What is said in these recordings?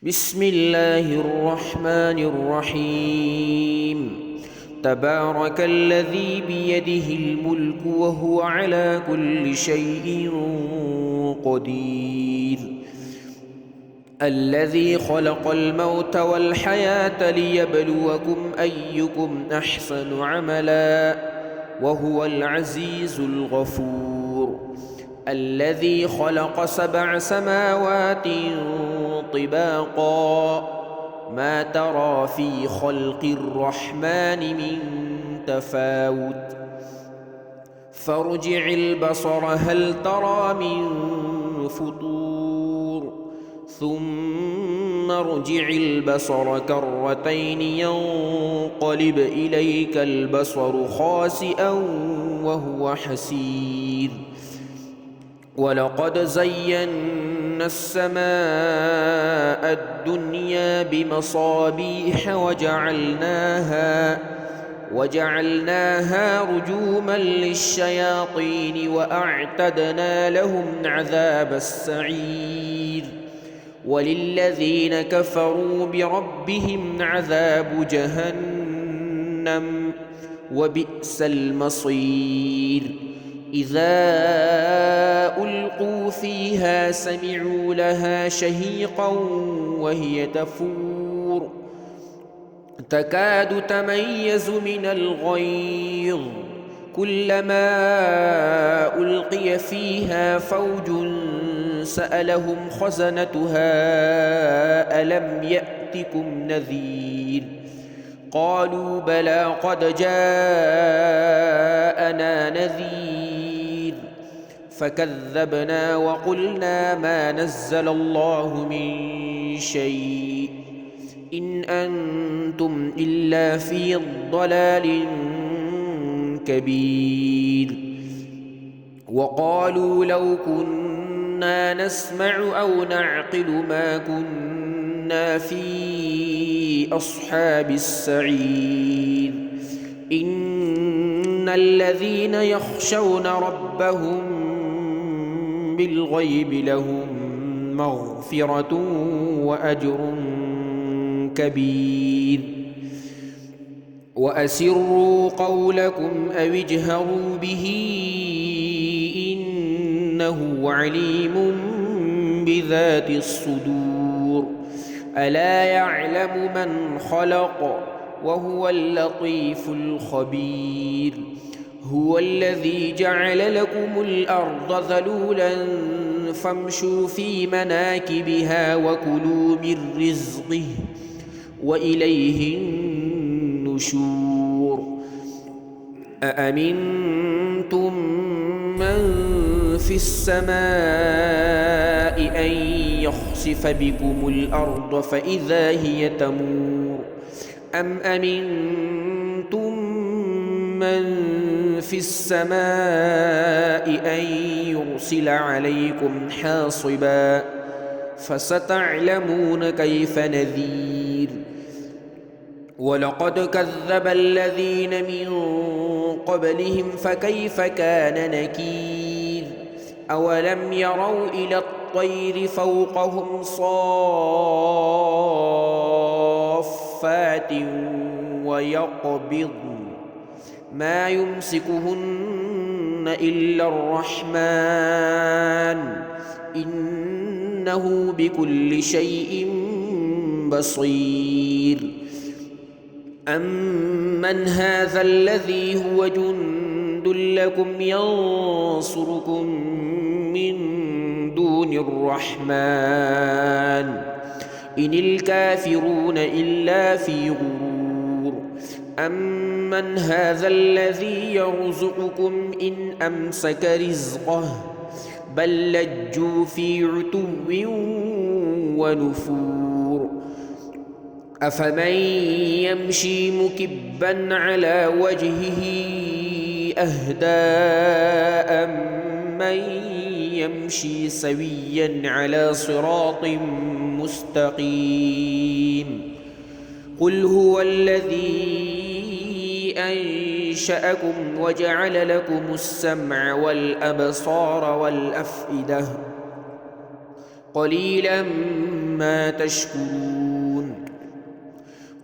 بسم الله الرحمن الرحيم. تبارك الذي بيده الملك وهو على كل شيء قدير. الذي خلق الموت والحياة ليبلوكم أيكم أحسن عملا وهو العزيز الغفور. الذي خلق 7 سماوات طباقا ما ترى في خلق الرحمن من تفاوت فارجع البصر هل ترى من فطور ثم ارجع البصر كرتين ينقلب إليك البصر خاسئا وهو حسير. ولقد زينا السماء الدنيا بمصابيح وجعلناها رجوما للشياطين وأعتدنا لهم عذاب السعير. وللذين كفروا بربهم عذاب جهنم وبئس المصير. إذا ألقوا فيها سمعوا لها شهيقا وهي تفور تكاد تميز من الغيظ كلما ألقي فيها فوج سألهم خزنتها ألم يأتكم نذير قالوا بلى قد جاءنا نذير فكذبنا وقلنا ما نزل الله من شيء إن أنتم إلا في ضلال كبير. وقالوا لو كنا نسمع أو نعقل ما كنا في أصحاب السعير. إن الذين يخشون ربهم بالغيب لهم مغفرة وأجر كبير. وأسروا قولكم أو اجهروا به إنه عليم بذات الصدور. ألا يعلم من خلق وهو اللطيف الخبير. هو الذي جعل لكم الأرض ذلولا فامشوا في مناكبها وكلوا من رزقه وإليه النشور. أأمنتم من في السماء أن يخسف بكم الأرض فإذا هي تمور أم أمنتم من في السماء أن يرسل عليكم حاصبا فستعلمون كيف نذير. ولقد كذب الذين من قبلهم فكيف كان نكير. أولم يروا إلى الطير فوقهم صافات ويقبضن ما يمسكهن إلا الرحمن إنه بكل شيء بصير. أمن هذا الذي هو جند لكم ينصركم من دون الرحمن إن الكافرون إلا في غرور. أمن هذا الذي يرزقكم إن أمسك رزقه بل لجوا في عتو ونفور. أفمن يمشي مكبا على وجهه أهدى أمن يمشي سويا على صراط مستقيم. قل هو الذي أنشأكم وجعل لكم السمع والأبصار والأفئدة قليلا ما تشكرون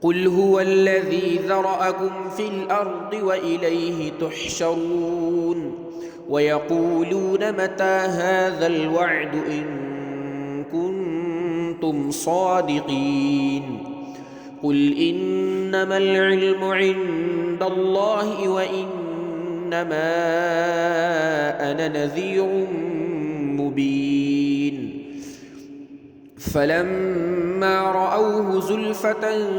قل هو الذي ذرأكم في الأرض وإليه تحشرون ويقولون متى هذا الوعد إن كنتم صادقين قل إنما العلم عند الله وإنما أنا نذير مبين فلما رأوه زلفة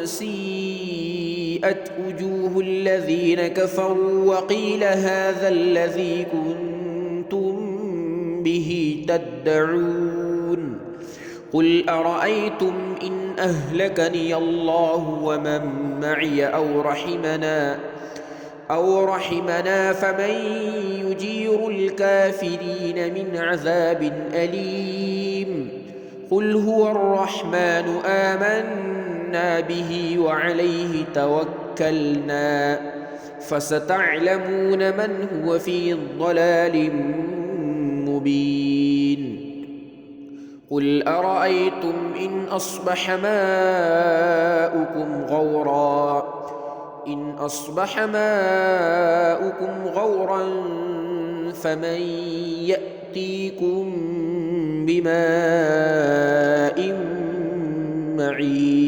سيئت وجوه الذين كفروا وقيل هذا الذي كنتم به تدعون قل أرأيتم إن أهلكني الله ومن معي أو رحمنا فمن يجير الكافرين من عذاب أليم قل هو الرحمن آمنا به وعليه توكلنا فستعلمون من هو في ضلال مبين قل أرأيتم إن أصبح ماؤكم غورا فمن يأتيكم بماء معين